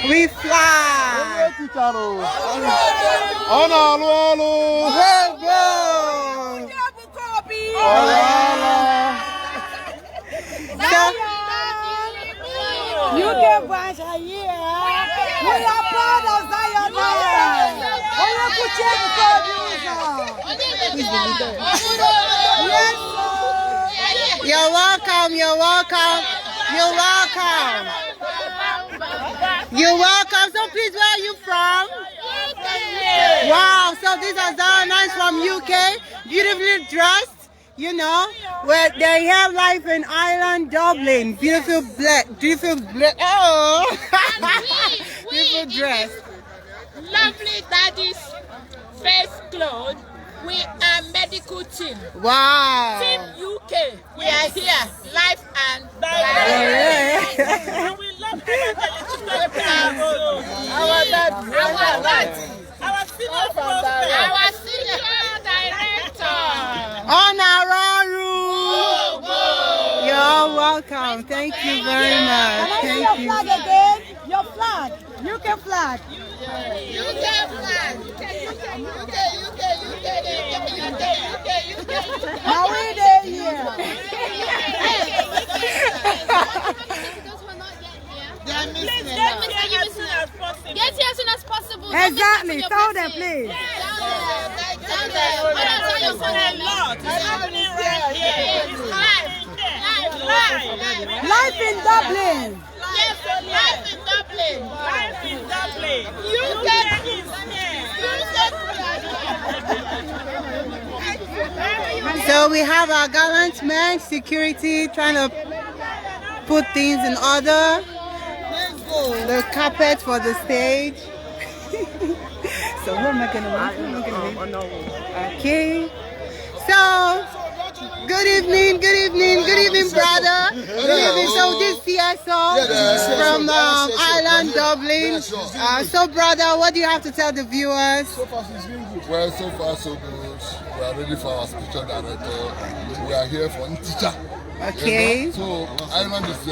We fly. UK branch are here. We are proud of Zion. You're welcome, you're welcome, you're welcome. You're welcome. So please, where are you from? Wow, so these are Zionites from UK, beautifully dressed, you know, where they have life in Ireland, Dublin. Beautiful oh, beautiful dress. Lovely daddy's face clothes. We are medical team. Wow. Team UK. We are here, live and direct. And we love our senior director. You're welcome. Thank you very much. Thank you. Flag again. Your flag. UK flag. UK flag. How are they here? Get here as soon as possible. Exactly. Tell them, please. Life in Dublin. Yes, life in Dublin. Life in Dublin. UK is here. So we have our gallant men, security, trying to put things in order. The carpet for the stage. So what am I gonna do? Okay. So good evening, brother. Good evening. So this CSO from Ireland, Dublin. So brother, what do you have to tell the viewers? So far it's been good. Well, so far so good. We are ready for our spiritual director. We are here for teacher. Okay. So Ireland is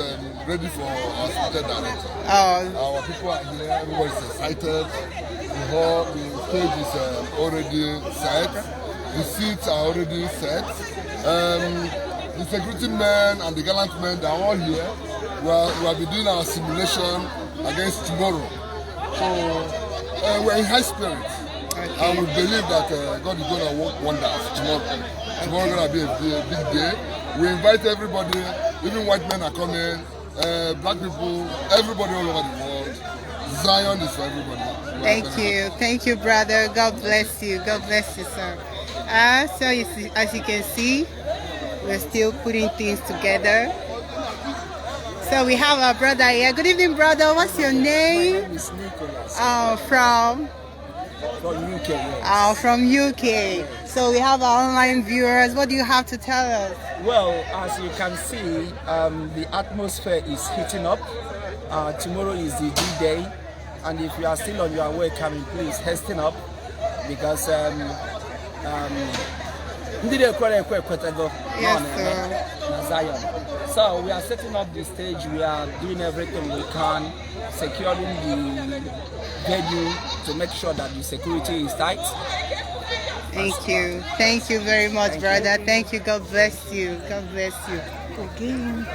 ready for our spiritual director. Oh. Our people are here. Everybody is excited. The stage is already set. The seats are already set. The security men and the gallant men, they are all here. We will be doing our simulation against tomorrow. So we're in high spirits. Okay. And we believe that God is going to work wonders tomorrow. Tomorrow is going to be a big day. We invite everybody, even white men are coming, black people, everybody all over the world. Zion is for everybody. Thank you, brother. God bless you. God bless you, sir. So as you can see, we're still putting things together. So we have our brother here. Good evening, brother. What's your name? My name is Nicholas. From UK. Yes. From UK. So we have our online viewers. What do you have to tell us? Well, as you can see, the atmosphere is heating up. Tomorrow is the D-Day, and if you are still on your way coming, please hasten up because Zion. So we are setting up the stage. We are doing everything we can, securing the venue to make sure that the security is tight. Thank you very much, brother. Thank you. God bless you. God bless you. Again.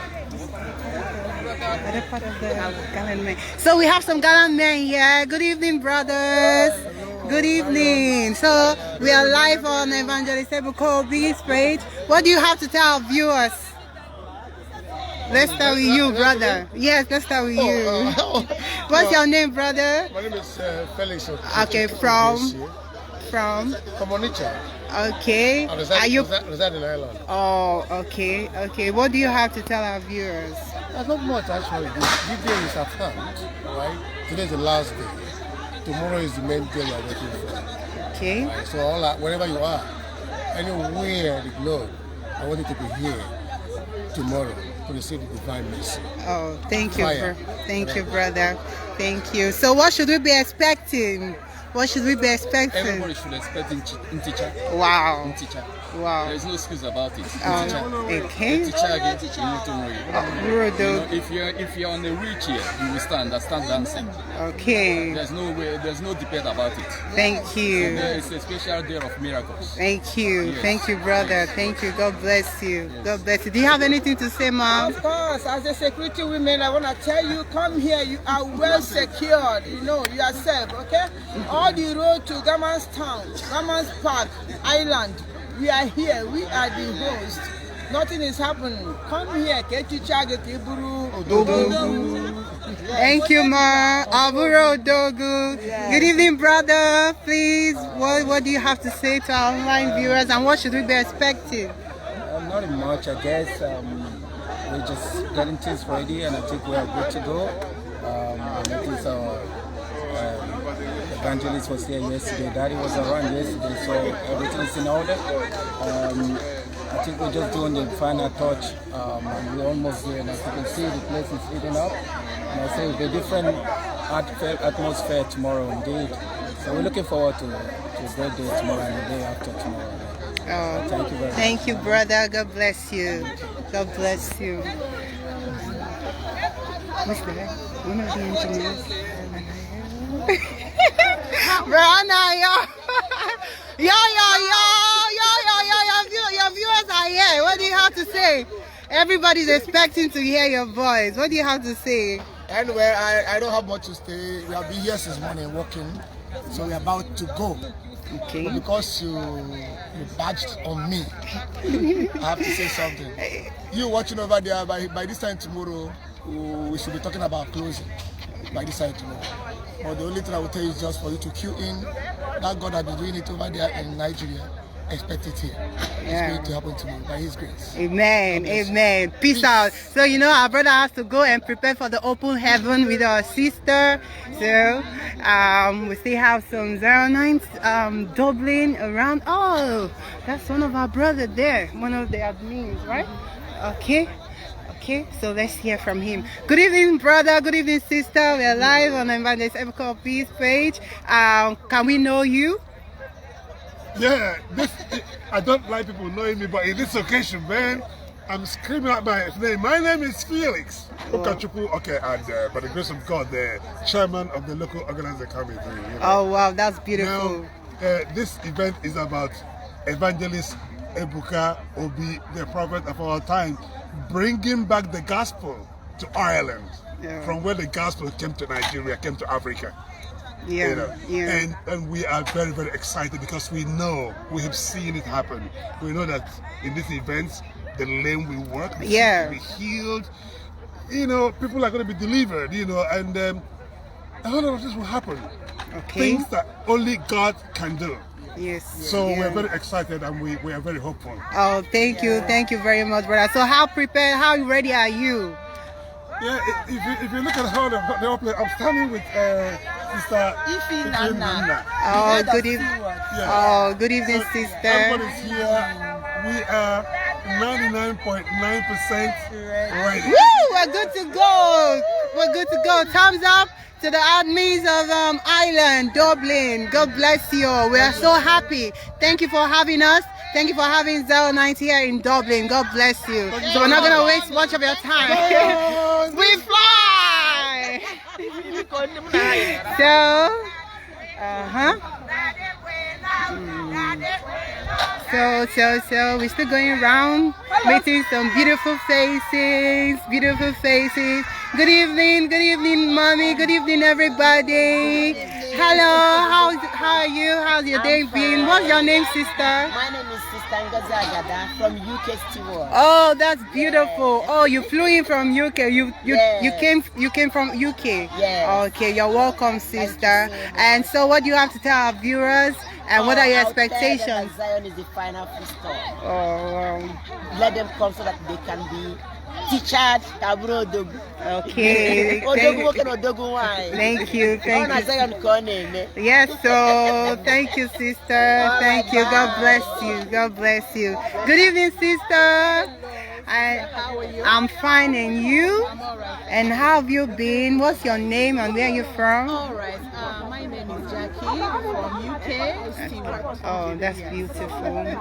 Other part of the gallant men. So we have some gallant men here. Good evening, brothers. Good evening. So we are live on Evangelist Ebuka's page. What do you have to tell our viewers? Let's start with you, brother. Yes, let's start with you. What's your name, brother? My name is Felix. Okay, from Onitsha. Okay. Are you reside in Ireland? Oh, okay. What do you have to tell our viewers? Not much actually. This day is at hand, right? Today is the last day. Tomorrow is the main day you are working for. Okay. Right? So wherever you are, anywhere in the globe, I want you to be here tomorrow to receive the divine mercy. Oh, thank you, brother. Thank you. So what should we be expecting? What should we be expecting? Everybody should expect in teacher. Wow. In teacher. Wow. There's no excuse about it. Okay. If you're on a wheelchair, you will stand dancing. Okay. There's no way, there's no debate about it. Thank you. It's a special day of miracles. Thank you. Yes. Thank you, brother. Thank you. God bless you. Yes. God bless you. Do you have anything to say, ma'am? Of course, as a security woman, I want to tell you, come here. You are well secured. You know yourself, okay? All the road to Gaman's Town, Gaman's Park, Island. We are here. We are the host. Nothing is happening. Come here. Thank you, ma. Aburo Dogu. Good evening, brother. Please, what do you have to say to our online viewers, and what should we be expecting? Not much, I guess. We're just getting things ready, and I think we are good to go. I noticed Evangelist was here yesterday. Daddy was around yesterday, so everything is in order. I think we're just doing the final touch, and we're almost there. And as you can see, the place is heating up. And I say it's a different atmosphere tomorrow, indeed. So we're looking forward to a great day tomorrow and the day after tomorrow. Oh, thank you very much. Thank you, brother. God bless you. God bless you. What's that? One of the engineers. Brana, your viewers are here. What do you have to say? Everybody's expecting to hear your voice. What do you have to say? Anyway, I don't have much to say. We have been here since morning working, so we're about to go. Okay. But because you badged on me, I have to say something. You watching over there, by this time tomorrow, we should be talking about closing. By this time tomorrow. But the only thing I will tell you is just for you to queue in. That God has been doing it over there in Nigeria. Expect it here. It's going to happen tomorrow by His grace. Amen. Amen. Peace out. So, you know, our brother has to go and prepare for the open heaven with our sister. So, we still have some 09 Dublin around. Oh, that's one of our brothers there. One of the admins, right? Okay. Okay, so let's hear from him. Good evening, brother. Good evening, sister. We are live on Evangelist Ebuka Peace page. Can we know you? Yeah, I don't like people knowing me, but in this occasion, man, I'm screaming out my name. My name is Felix Okachuku. Okay, and by the grace of God, the chairman of the local organizer committee. You know. Oh, wow, that's beautiful. Now, this event is about Evangelist Ebuka Obi, the prophet of our time, bringing back the gospel to Ireland, from where the gospel came to Nigeria, came to Africa. Yeah, you know? And we are very, very excited because we know, we have seen it happen. We know that in these events, the lame will work, the sick will be healed, you know, people are going to be delivered, you know, and a lot of this will happen. Okay. Things that only God can do. Yes. So we're very excited and we are very hopeful. Oh, thank you very much, brother. So how ready are you? Yeah, if you look at how the whole place, I'm standing with Sister Ifi Nana. Oh, good evening. Oh, good evening, sister. Everybody's here. We are 99.9% ready. Woo! We're good to go. We're good to go. Thumbs up to the admins of Ireland, Dublin. God bless you all. We are so happy. Thank you for having us. Thank you for having 09 here in Dublin. God bless you. So we're not going to waste much of your time. We fly! So we're still going around, meeting some beautiful faces, Good evening, mommy. Good evening, everybody. Hello, how are you? How's your day been? What's your name, sister? My name is Sister Ngazagada from UK Steward. Oh, that's beautiful. Oh, you flew in from UK. You came from UK. Yeah. Okay, you're welcome, sister. And so, what do you have to tell our viewers? And what are your expectations? Zion is the final feast. Oh, let them come so that they can be teachered. Okay. Thank you. Yes, so thank you, sister. Thank you. God bless you. Good evening, sister. How are you? I'm fine, and you? I'm alright. And how have you been? What's your name and where are you from? Alright, my name is Jackie. from UK, Stewart. Oh, that's beautiful.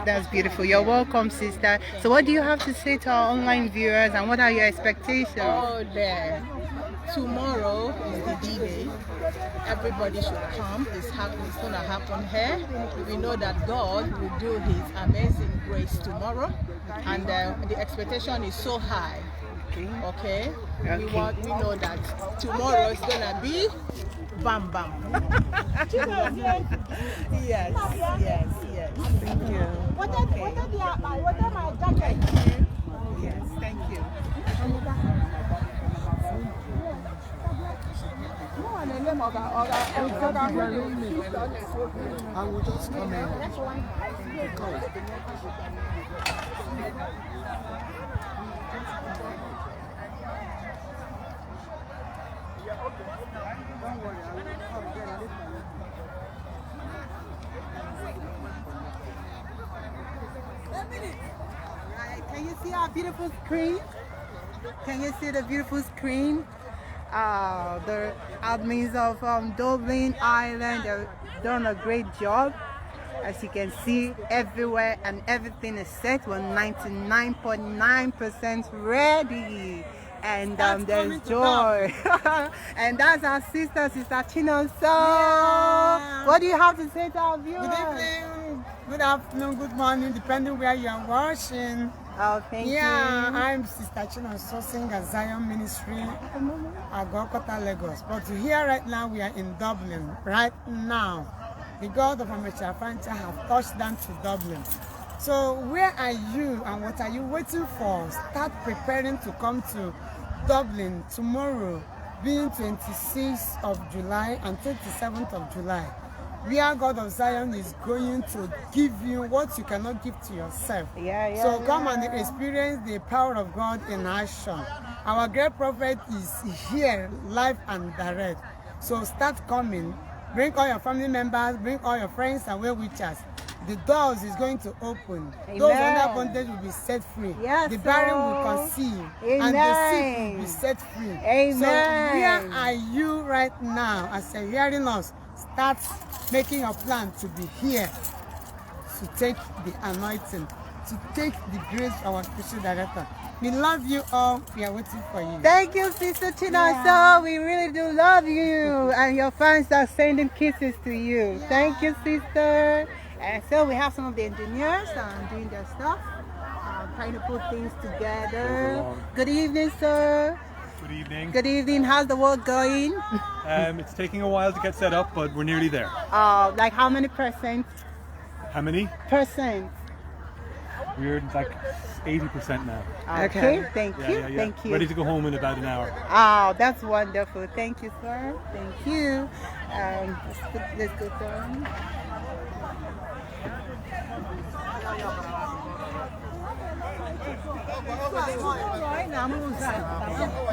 That's beautiful. You're welcome, sister. So what do you have to say to our online viewers and what are your expectations? Oh, there. Tomorrow is the D-Day. Everybody should come. It's going to happen here. We know that God will do His amazing grace tomorrow, and the expectation is so high. Okay? We know that tomorrow is going to be bam bam. Yes. Thank you. Yes, thank you. I will just come in. Can you see our beautiful screen? Can you see the beautiful screen? The admins of Dublin, Ireland, they've done a great job. As you can see, everywhere and everything is set. We're 99.9% ready. And there's joy. And that's our sister Chino. So, what do you have to say to our viewers? Good evening, good afternoon, good morning, depending where you are watching. Oh, thank you. Yeah, I'm Sister Chino sourcing at Zion Ministry at Golgotha, Lagos. But here right now, we are in Dublin. Right now, the God of Amateur Fanta have touched down to Dublin. So where are you and what are you waiting for? Start preparing to come to Dublin tomorrow, being 26th of July and 27th of July. Where God of Zion is going to give you what you cannot give to yourself. So come and experience the power of God in action. Our great prophet is here, live and direct. So start coming. Bring all your family members, bring all your friends and well-wishers. The doors is going to open. Amen. Those under bondage will be set free. Yes, the barren will conceive. Amen. And the sick will be set free. Amen. So where are you right now? As you're hearing us, start making a plan to be here, to take the anointing, to take the grace of our spiritual director. We love you all. We are waiting for you. Thank you, Sister Chinoso. We really do love you. And your fans are sending kisses to you. Thank you, sister. And so we have some of the engineers doing their stuff, trying to put things together. Good evening, sir. Good evening. Good evening. How's the work going? It's taking a while to get set up, but we're nearly there. Like how many percent? How many? Percent. We're like 80% now. Okay. Thank you. Yeah. Thank you. Ready to go home in about an hour. Oh, that's wonderful. Thank you, sir. Thank you. Let's go down.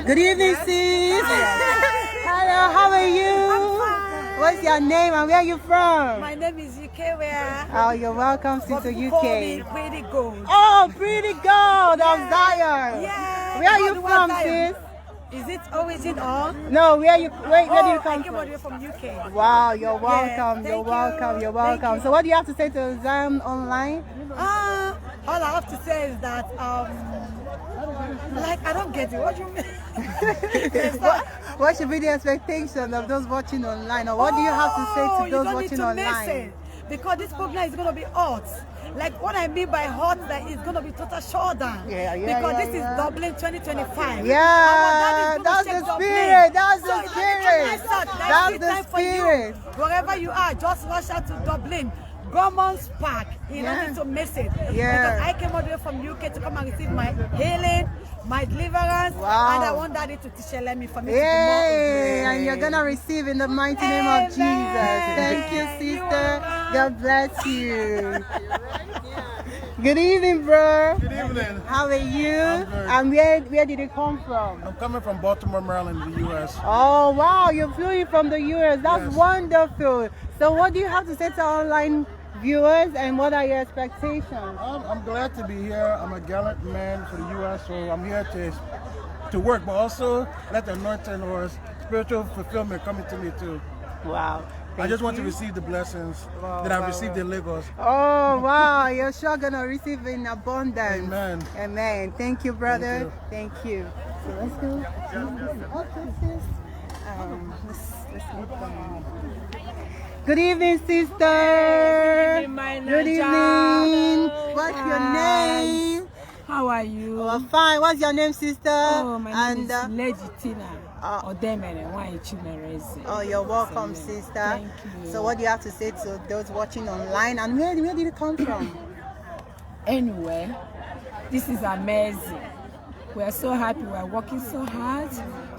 Good evening, sis. Hello, how are you? I'm fine. What's your name and where are you from? My name is Ebuka. Oh, you're welcome to the UK. Call me Pretty Gold. Oh, Pretty Gold of Zion. Yeah. Where are you from, sis? Is it always in all? No, where do you come I from? came all the way from UK. Wow, you're welcome. Yes, You're welcome. You're welcome. So, what do you have to say to Zion Online? All I have to say is that like I don't get it. What do you mean? What should be the expectation of those watching online, or what do you have to say to those watching online? Miss it, because this program is going to be hot. Like what I mean by hot, that it's going to be total showdown. Because this is Dublin 2025. Yeah, that's the spirit. That's the spirit. That's the spirit. Wherever you are, just rush out to Dublin. Bromans Park. You don't need to miss it. Because I came all the way from UK to come and receive my healing, my deliverance, and I want Daddy to teach me for me to be more. And you're gonna receive in the mighty name of Jesus. Thank you, sister. God bless you. Good evening, bro. Good evening. How are you? And where did you come from? I'm coming from Baltimore, Maryland, the U.S. Oh, wow. You flew in from the U.S. That's wonderful. So what do you have to say to online viewers and what are your expectations? I'm glad to be here. I'm a gallant man for the U.S., so I'm here to work, but also let the anointing or spiritual fulfillment come into me too. Wow. I just want to receive the blessings that I've received in Lagos. Oh, wow. You're sure going to receive in abundance. Amen. Amen. Thank you, brother. Thank you. So let's go. Okay, sis. Let's move on. Good evening, sister. Good evening. What's your name? How are you? Oh, fine. What's your name, sister? Oh, my name is Lady Tina. Oh, you're welcome, sister. Thank you. So what do you have to say to those watching online? And where did it come from? Anyway, this is amazing. We are so happy. We are working so hard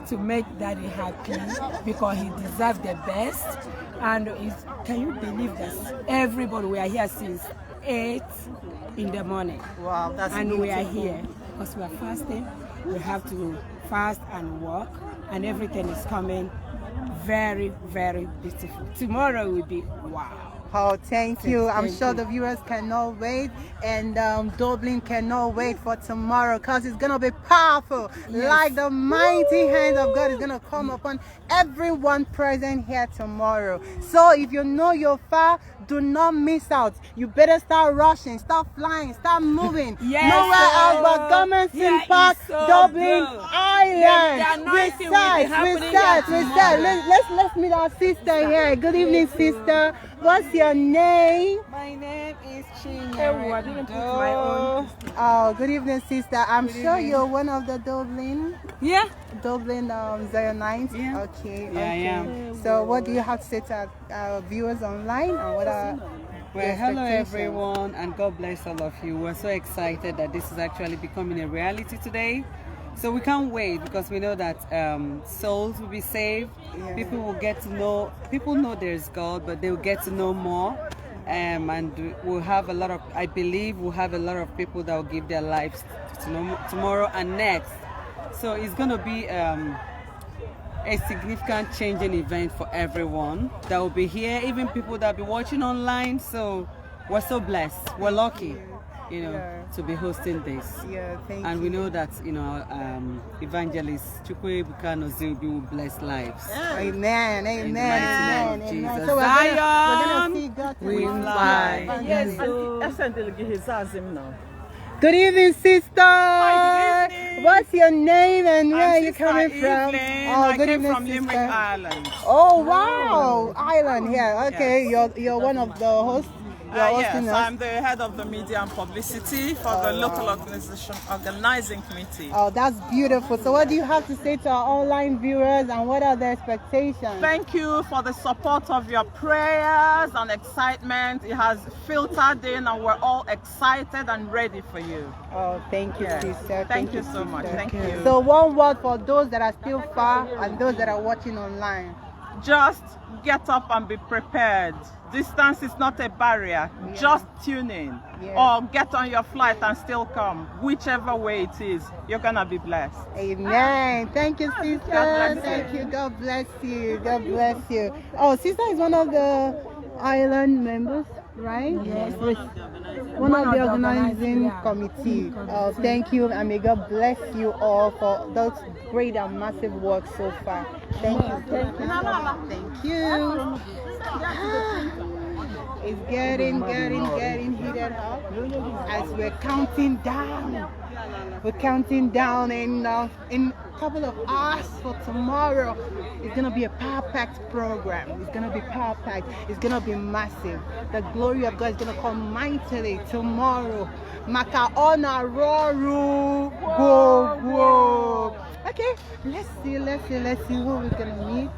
to make Daddy happy because he deserves the best. And can you believe that everybody, we are here since 8 in the morning. Wow, that's and beautiful. We are here because we are fasting. We have to fast and work, and everything is coming very, very beautiful. Tomorrow will be wow. Oh, thank you. I'm sure the viewers cannot wait, and Dublin cannot wait for tomorrow because it's going to be powerful. Yes. Like the mighty hand of God is going to come upon everyone present here tomorrow. So if you know you're far, do not miss out. You better start rushing, start flying, start moving. Yes, nowhere else but Government Park, Dublin, Ireland. We start. Let's meet our sister here. Good evening, sister. What's your name? My name is I didn't put my own. Oh, good evening, sister. I'm sure you're one of the Dublin. Yeah. Dublin Zionites. Yeah. Okay. Yeah, I am. So, what do you have to say to our viewers online, and what are Well, hello everyone, and God bless all of you. We're so excited that this is actually becoming a reality today. So we can't wait because we know that souls will be saved. Yeah. People will get to know, people know there's God, but they'll get to know more. And we'll have a lot of, I believe we'll have a lot of people that will give their lives tomorrow and next. So it's going to be a significant changing event for everyone that will be here, even people that will be watching online. So we're so blessed. We're lucky, to be hosting this. Yeah, thank you. And we know that, Evangelist Ebuka will bless lives. Amen. Amen. Jesus. So we're gonna see God we fly. Yes, Good evening, sister. Hi, good evening. What's your name and where are you coming from? Oh, good evening, from Limerick, Ireland. Oh, wow. Ireland here. Okay, yes. You're one of the hosts. Yes, I'm the head of the media and publicity for the local organizing committee. Oh, that's beautiful. So what do you have to say to our online viewers, and what are their expectations? Thank you for the support of your prayers and excitement. It has filtered in and we're all excited and ready for you. Oh, thank you, sister. Thank you so much. Thank you. So one word for those that are still far and those that are watching online. Just get up and be prepared. Distance is not a barrier. Yeah. Just tune in or get on your flight and still come. Whichever way it is, you're gonna be blessed. Amen. Thank you, sister. Thank you. God bless you. God bless you. Oh, sister is one of the island members, right? Yes. One of the organizing committee. Oh, thank you, and may God bless you all for those great and massive work so far. Thank you. Thank you. Thank you. It's getting heated up as we're counting down. We're counting down in a couple of hours for tomorrow. It's gonna be a power-packed program. It's gonna be power-packed. It's gonna be massive. The glory of God is gonna come mightily tomorrow. Makaona Roru go. Okay, let's see who we're gonna meet.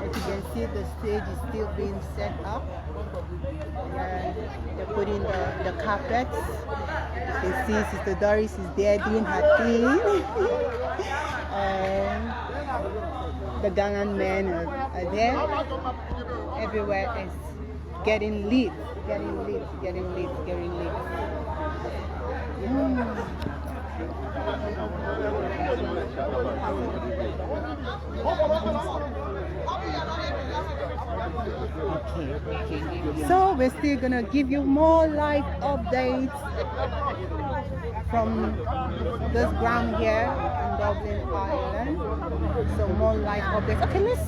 As you can see, the stage is still being set up. They're putting the carpets. You can see Sister Doris is there doing her thing. And the Ghanaian men are there. Everywhere is getting lit. Okay. So we're still gonna give you more live updates from this ground here in Dublin, Ireland. So more live updates. Okay, let's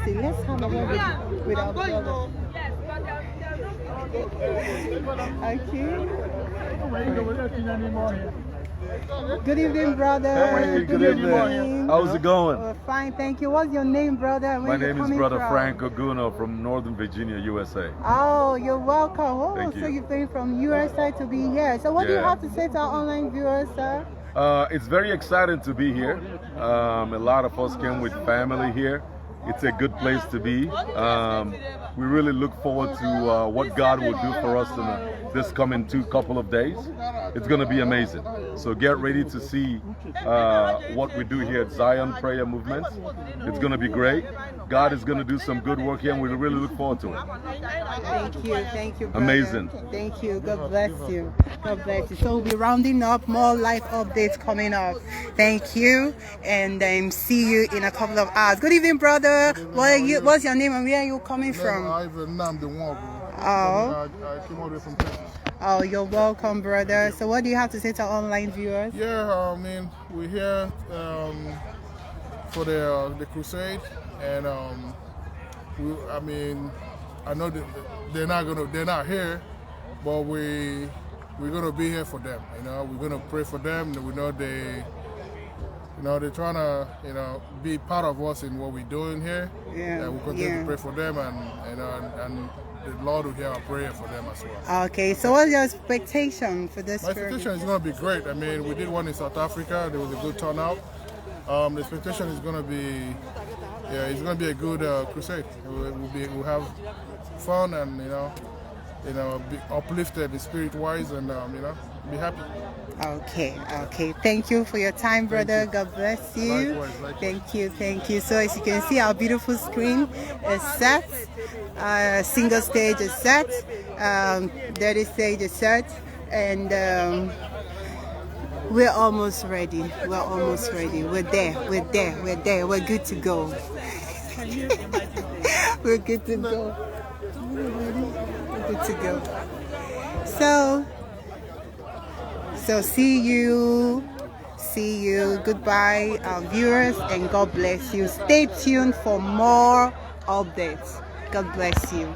see. Let's have a word with our brother. Okay. Good evening, brother. Hey, good evening. How's it going? Fine, thank you. What's your name, brother? My name is Brother Frank Oguno from Northern Virginia, USA. Oh, you're welcome. Oh, thank you. So you came from USA to be here. So what do you have to say to our online viewers, sir? It's very exciting to be here. A lot of us came with family here. It's a good place to be. We really look forward to what God will do for us in this coming couple of days. It's going to be amazing. So get ready to see what we do here at Zion Prayer Movement. It's going to be great. God is going to do some good work here, and we really look forward to it. Thank you, brother. Amazing. Thank you. God bless you. God bless you. So we'll be rounding up, more live updates coming up. Thank you, and see you in a couple of hours. Good evening, brother. What's your name and where are you coming from? I'm the one. Oh. I came all the way from Texas. Oh, you're welcome, brother. So what do you have to say to online viewers? Yeah, we're here for the crusade, and I know that they're not here, but we're gonna be here for them. We're gonna pray for them. We know they're trying to be part of us in what we're doing here. Yeah. We'll continue to pray for them, and the Lord will hear our prayer for them as well. Okay, so what's your expectation for this? My expectation is going to be great. We did one in South Africa. There was a good turnout. The expectation is going to be, it's going to be a good crusade. We'll have fun and be uplifted spirit-wise, and be happy. Okay. Thank you for your time, brother. God bless you. Likewise. Thank you. So as you can see, our beautiful screen is set. Single stage is set. Dirty stage is set, and we're almost ready. We're there. We're good to go. We're good to go. So see you. Goodbye, our viewers, and God bless you. Stay tuned for more updates. God bless you.